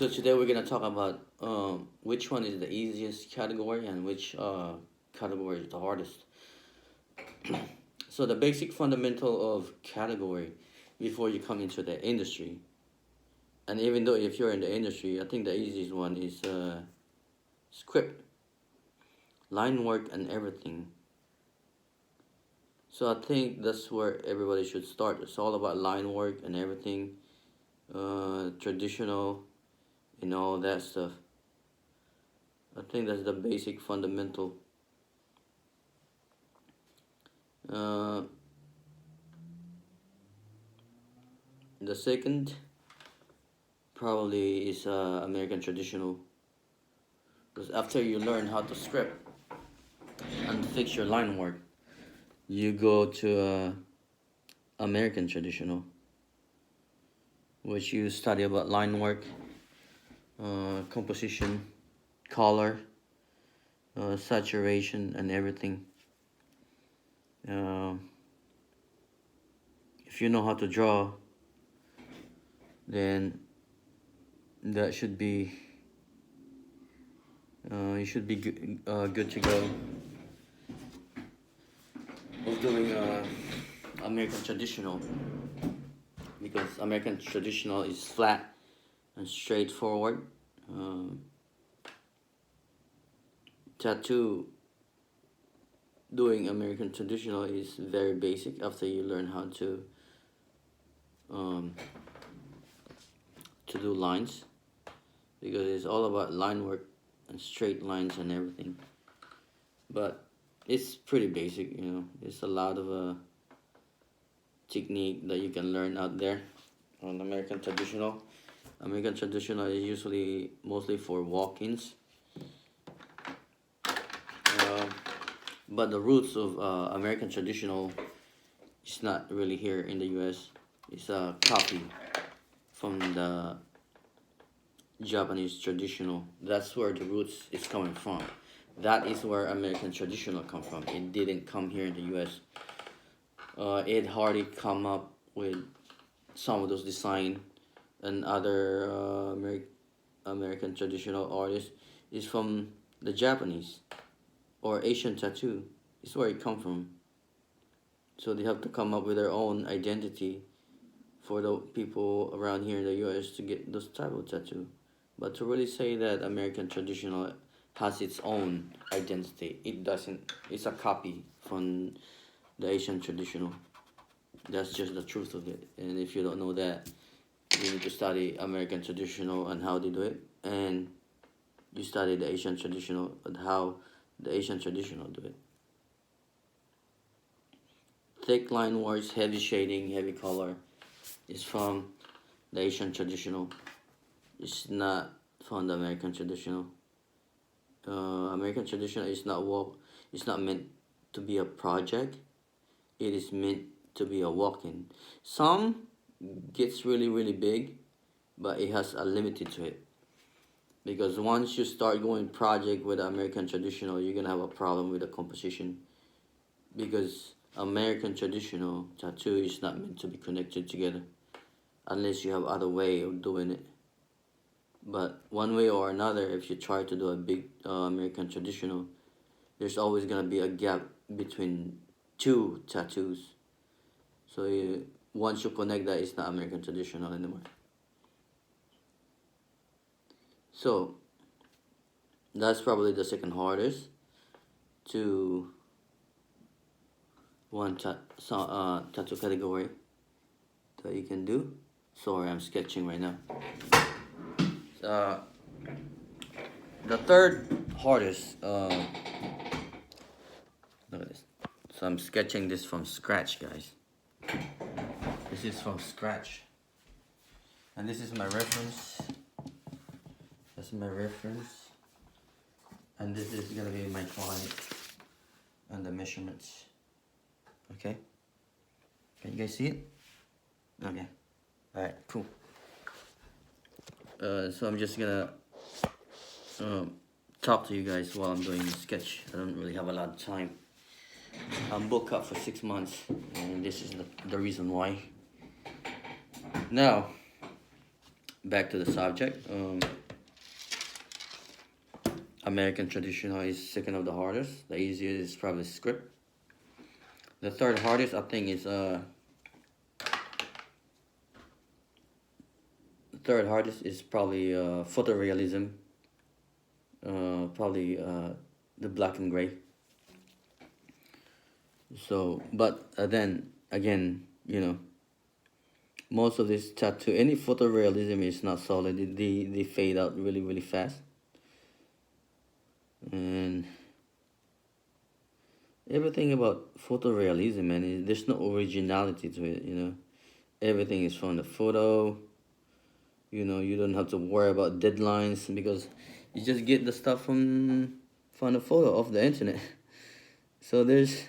So today we're gonna talk about which one is the easiest category and which category is the hardest. So the basic fundamental of category before you come into the industry, and even though if you're in the industry, I think the easiest one is script, line work, and everything. So I think that's where everybody should start. It's all about line work and everything, traditional, and all that stuff. I think that's the basic fundamental. Uh, the second probably is American traditional, because after you learn how to script and fix your line work, you go to American traditional, which you study about line work, composition, color, saturation, and everything. Uh, if you know how to draw, then that should be you should be good to go with doing American traditional, because American traditional is flat and straightforward. Um, Tattoo doing American traditional is very basic after you learn how um, to do lines, because it's all about line work and straight lines and everything. But it's pretty basic, you know. There's a lot of technique that you can learn out there on American traditional. American traditional is usually mostly for walk-ins. Uh, but the roots of American traditional is not really here in the US. It's a copy from the Japanese traditional. That's where the roots is coming from. That is where American traditional come from. It didn't come here in the US. Ed Hardy come up with some of those design, and other American traditional artists is from the Japanese or Asian tattoo. It's where it come from. So they have to come up with their own identity for the people around here in the US to get those type of tattoo. But to really say that American traditional has its own identity, it doesn't. It's a copy from the Asian traditional. That's just the truth of it. And if you don't know that, you need to study American traditional and how they do it, and you study the Asian traditional and how the Asian traditional do it. Thick line works, heavy shading, heavy color is from the Asian traditional. It's not from the American traditional. American traditional is not walk. It's not meant to be a project. It is meant to be a walk-in. Some gets really big, but it has a limited to it. Because once you start going project with American traditional, you're gonna have a problem with the composition. Because American traditional tattoo is not meant to be connected together, unless you have other way of doing it. But one way or another, if you try to do a big American traditional, there's always gonna be a gap between two tattoos. So once you connect that, it's not American traditional anymore. So that's probably the second hardest to one tattoo category that you can do. Sorry, I'm sketching right now. Uh, the third hardest. Look at this. So I'm sketching this from scratch, guys. This is from scratch, and this is my reference. That's my reference, and this is gonna be my client and the measurements. Okay, can you guys see it? Okay, all right, cool. So I'm just gonna talk to you guys while I'm doing the sketch. I don't really have a lot of time. I'm booked up for 6 months, and this is the reason why. Now, back to the subject. American traditional is second of the hardest. The easiest is probably script. The third hardest, I think, is the third hardest is probably photorealism. Probably the black and gray. So, but then again, most of this tattoo, any photorealism is not solid. They fade out really really fast, and everything about photorealism, man, there's no originality to it. Everything is from the photo. You don't have to worry about deadlines because you just get the stuff from the photo off the internet. So there's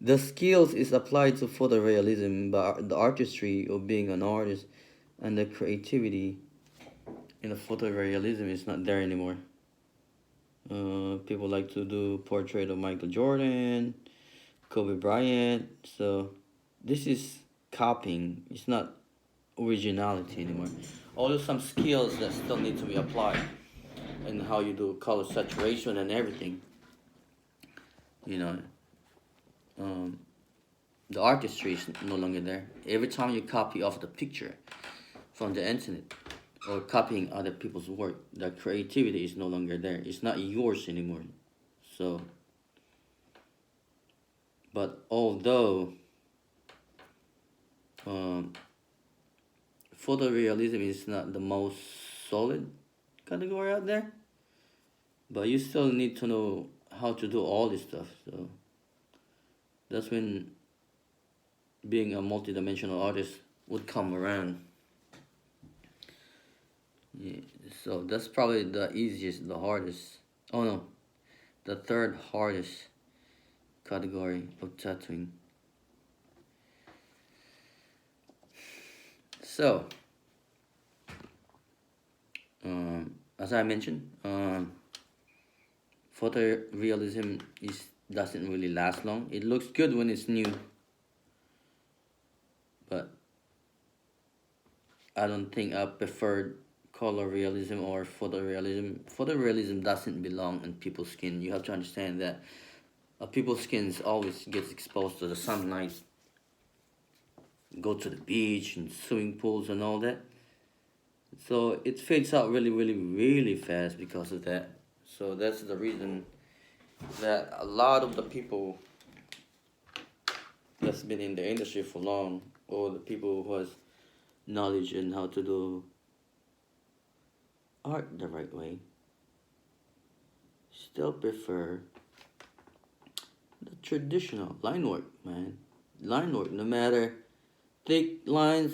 the skills is applied to photorealism, but the artistry of being an artist and the creativity in the photorealism is not there anymore. People like to do portrait of Michael Jordan, Kobe Bryant. So this is copying. It's not originality anymore. Although some skills that still need to be applied and how you do color saturation and everything. You know, um, the artistry is no longer there. Every time you copy off the picture from the internet or copying other people's work, the creativity is no longer there. It's not yours anymore. So, but although um, photorealism is not the most solid category out there, but you still need to know how to do all this stuff. So that's when being a multidimensional artist would come around. Yeah, so that's probably the easiest, the hardest. Oh no, the third hardest category of tattooing. So, as I mentioned, photorealism is doesn't really last long. It looks good when it's new, but I don't think I prefer color realism or photorealism. Photorealism doesn't belong in people's skin. You have to understand that people's skins always gets exposed to the sunlight, go to the beach and swimming pools and all that. So it fades out really, really, really fast because of that. So that's the reason that a lot of the people that's been in the industry for long, or the people who has knowledge in how to do art the right way, still prefer the traditional line work, man. Line work, no matter thick lines,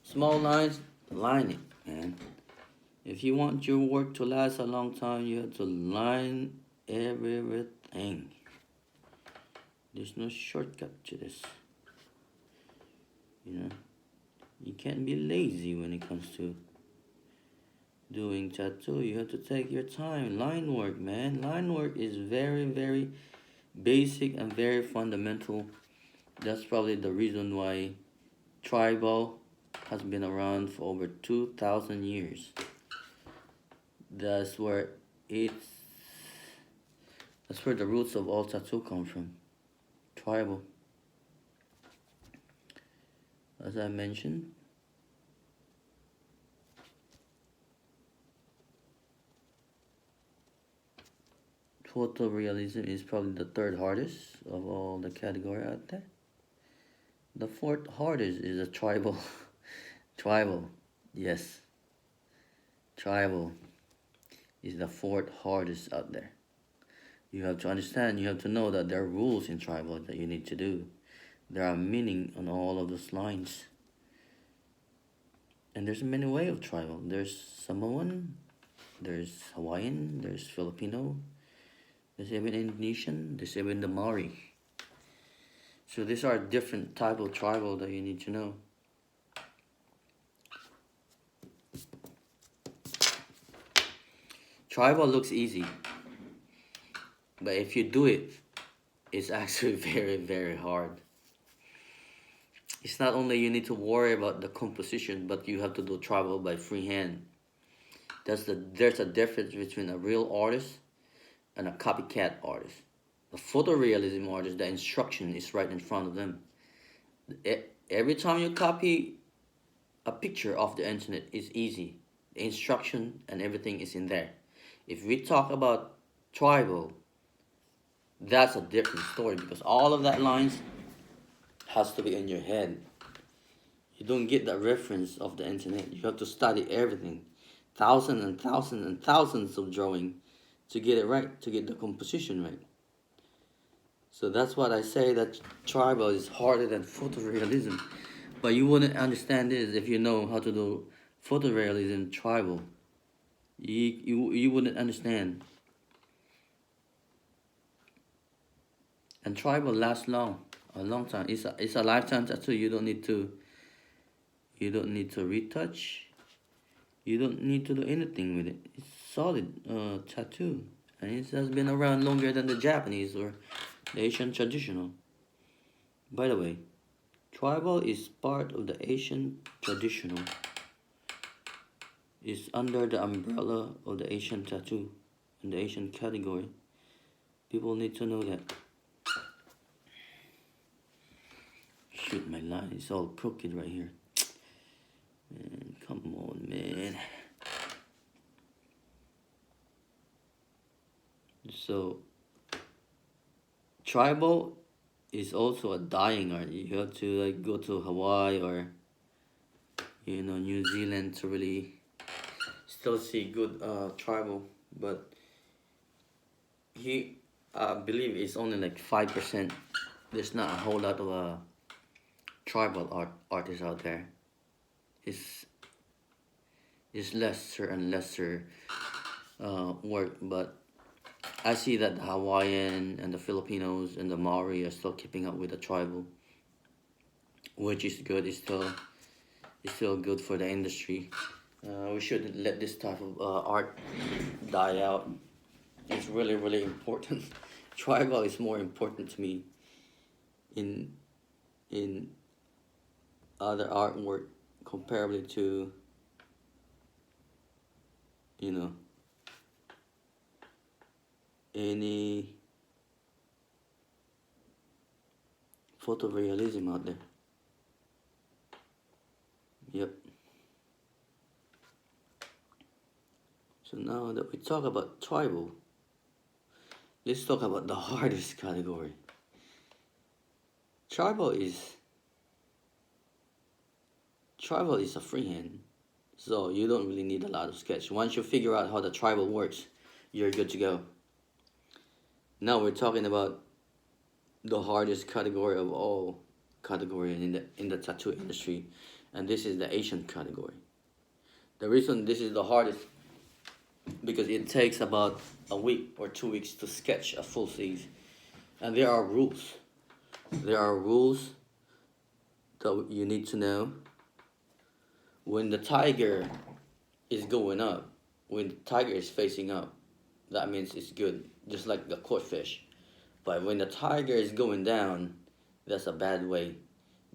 small lines, line it, man. If you want your work to last a long time, you have to line everything. There's no shortcut to this. You know, you can't be lazy when it comes to doing tattoo. You have to take your time. Line work, man. Line work is very, very basic and very fundamental. That's probably the reason why tribal has been around for over 2,000 years. That's where it's that's where the roots of all tattoo come from. Tribal. As I mentioned, photorealism is probably the third hardest of all the category out there. The fourth hardest is a tribal. Tribal, yes. Tribal is the fourth hardest out there. You have to understand, you have to know that there are rules in tribal that you need to do. There are meaning on all of those lines. And there's many way of tribal. There's Samoan, there's Hawaiian, there's Filipino, there's even Indonesian, there's even the Maori. So these are different type of tribal that you need to know. Tribal looks easy, but if you do it, it's actually very, very hard. It's not only you need to worry about the composition, but you have to do tribal by freehand. There's a difference between a real artist and a copycat artist. A photorealism artist, the instruction is right in front of them. Every time you copy a picture off the internet, it's easy. The instruction and everything is in there. If we talk about tribal, that's a different story because all of that lines has to be in your head. You don't get the reference of the internet. You have to study everything, thousands and thousands and thousands of drawing to get it right, to get the composition right. So that's what I say that tribal is harder than photorealism. But you wouldn't understand this if you know how to do photorealism tribal. You wouldn't understand. And tribal lasts a long time. It's a lifetime tattoo. You don't need to retouch. You don't need to do anything with it. It's solid tattoo, and it has been around longer than the Japanese or the Asian traditional. By the way, tribal is part of the Asian traditional. It's under the umbrella of the Asian tattoo in the Asian category. People need to know that. Shoot, my line is all crooked right here. Man, come on, man. So, tribal is also a dying art. You have to like go to Hawaii or New Zealand to really still see good tribal, but he I believe it's only like 5%. There's not a whole lot of tribal artists out there. It's lesser and lesser work, but I see that the Hawaiian and the Filipinos and the Maori are still keeping up with the tribal, which is good. It's still good for the industry. We shouldn't let this type of art die out. It's really, really important. Tribal is more important to me in in other artwork comparably to you know any photorealism out there. Yep. So now that we talk about tribal, let's talk about the hardest category. Tribal is tribal is a freehand, so you don't really need a lot of sketch. Once you figure out how the tribal works, you're good to go. Now we're talking about the hardest category of all category in the tattoo industry, and this is the Asian category. The reason this is the hardest because it takes about a week or 2 weeks to sketch a full sleeve, and there are rules. There are rules that you need to know. When the tiger is going up, when the tiger is facing up, that means it's good, just like the koi fish. But when the tiger is going down, that's a bad way.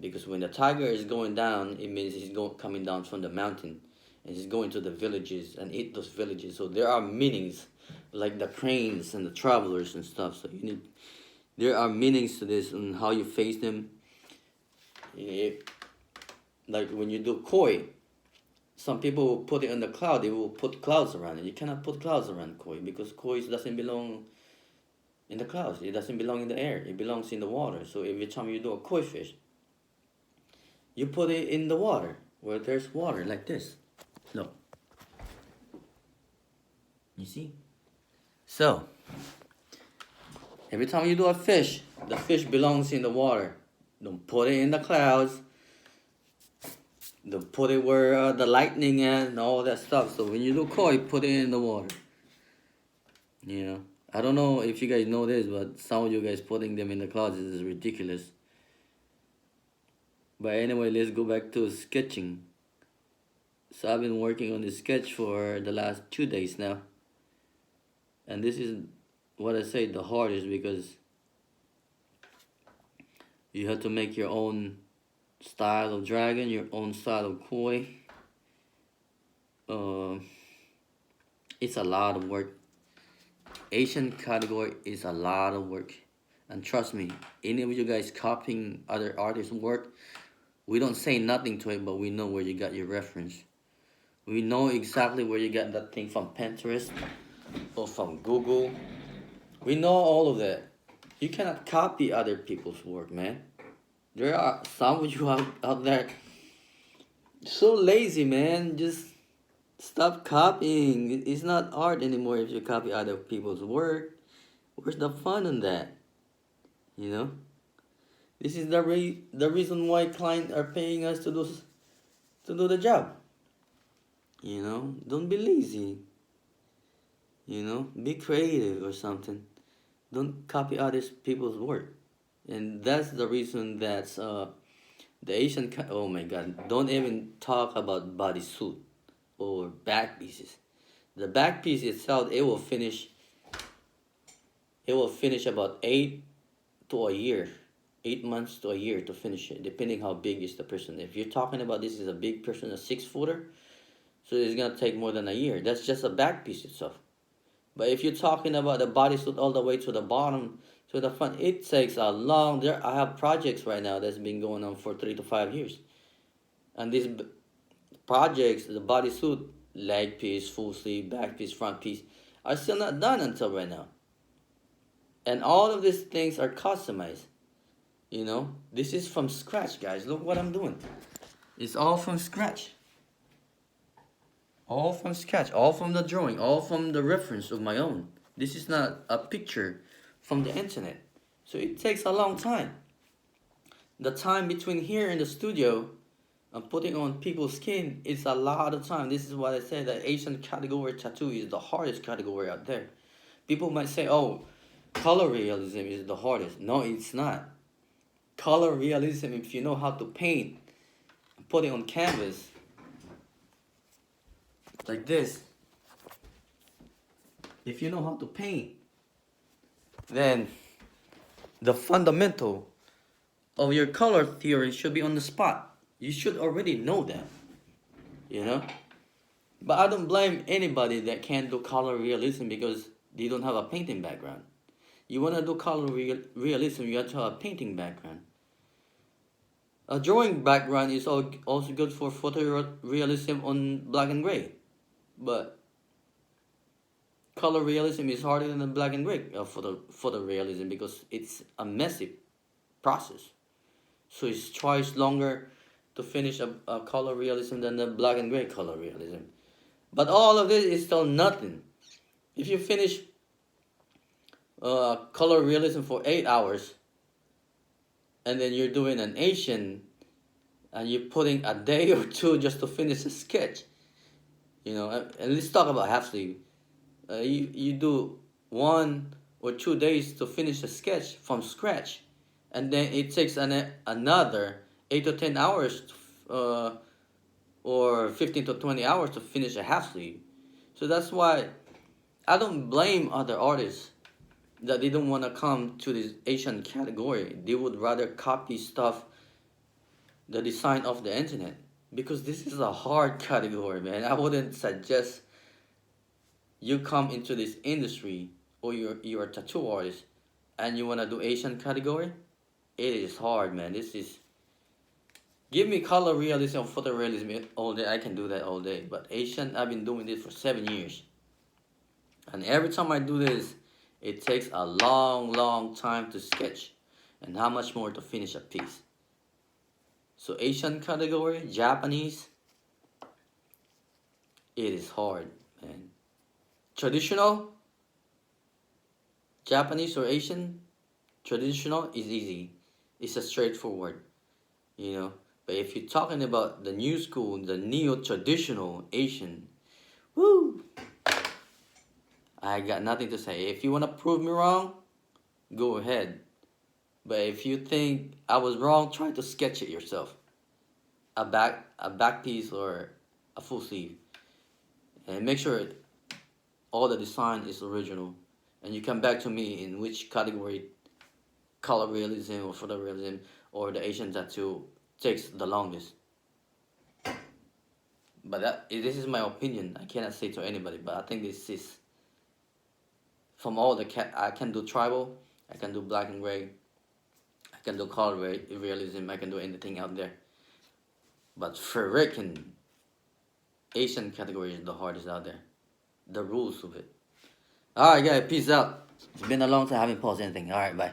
Because when the tiger is going down, it means coming down from the mountain. And he's going to the villages and eat those villages. So there are meanings, like the cranes and the travelers and stuff. So there are meanings to this and how you face them. Like when you do koi, some people will put it on the cloud. They will put clouds around it. You cannot put clouds around koi because koi doesn't belong in the clouds. It doesn't belong in the air. It belongs in the water. So every time you do a koi fish, you put it in the water where there's water like this. Look. You see? So, every time you do a fish, the fish belongs in the water. Don't put it in the clouds. Don't put it where the lightning is and all that stuff. So when you do koi, put it in the water. I don't know if you guys know this, but some of you guys putting them in the clouds is ridiculous. But anyway, let's go back to sketching. So I've been working on this sketch for the last 2 days now. And this is what I say the hardest because you have to make your own style of dragon, your own style of koi. Uh, it's a lot of work. Asian category is a lot of work. And trust me, any of you guys copying other artists' work, we don't say nothing to it, but we know where you got your reference. We know exactly where you got that thing from Pinterest or from Google. We know all of that. You cannot copy other people's work, man. There are some of you out there so lazy, man. Just stop copying. It's not art anymore if you copy other people's work. Where's the fun in that? You know? This is the reason why clients are paying us to do the job. You know? Don't be lazy. You know? Be creative or something. Don't copy other people's work. And that's the reason that the oh my god, don't even talk about bodysuit or back pieces. The back piece itself, it will finish about 8 months to a year to finish it, depending how big is the person. If you're talking about this is a big person, a 6 footer, so it's gonna take more than a year. That's just a back piece itself. But if you're talking about the bodysuit all the way to the bottom to the front, it takes a long. There, I have projects right now that's been going on for 3 to 5 years, and these projects, the bodysuit, leg piece, full sleeve, back piece, front piece, are still not done until right now. And all of these things are customized. You know, this is from scratch, guys. Look what I'm doing. It's all from scratch. All from scratch. All from the drawing. All from the reference of my own. This is not a picture from the internet. So it takes a long time. The time between here in the studio and putting on people's skin is a lot of time. This is what I said, that Asian category tattoo is the hardest category out there. People might say, oh, color realism is the hardest. No, it's not. Color realism, if you know how to paint, put it on canvas like this. If you know how to paint, then the fundamental of your color theory should be on the spot. You should already know that, you know? But I don't blame anybody that can't do color realism because they don't have a painting background. You want to do color realism, you have to have a painting background. A drawing background is also good for photorealism on black and gray. But color realism is harder than the black and gray photorealism because it's a messy process. So it's twice longer to finish a color realism than the black and gray color realism. But all of this is still nothing. If you finish color realism for 8 hours and then you're doing an Asian and you're putting a day or two just to finish a sketch, you know, and let's talk about half sleeve. You do 1 or 2 days to finish a sketch from scratch, and then it takes another 8 to 10 hours or 15 to 20 hours to finish a half sleeve. So that's why I don't blame other artists that they don't want to come to this Asian category. They would rather copy stuff, the design of the internet, because this is a hard category, man. I wouldn't suggest you come into this industry or you're a tattoo artist and you want to do Asian category. It is hard, man. This is, give me color realism or photorealism all day, I can do that all day. But Asian, I've been doing this for 7 years, and every time I do this, it takes a long time to sketch, and how much more to finish a piece. So Asian category, Japanese, it is hard, man. Traditional, Japanese or Asian, traditional is easy. It's a straightforward, you know. But if you're talking about the new school, the neo-traditional Asian, woo, I got nothing to say. If you want to prove me wrong, go ahead. But if you think I was wrong, try to sketch it yourself. A back piece or a full sleeve. And make sure all the design is original. And you come back to me in which category, color realism or photorealism or the Asian tattoo, takes the longest. But this is my opinion. I cannot say to anybody. But I think this is from all the cat. I can do tribal. I can do black and gray. I can do color realism. I can do anything out there. But freaking Asian category is the hardest out there. The rules of it. All right, guys. Peace out. It's been a long time. I haven't paused anything. All right, bye.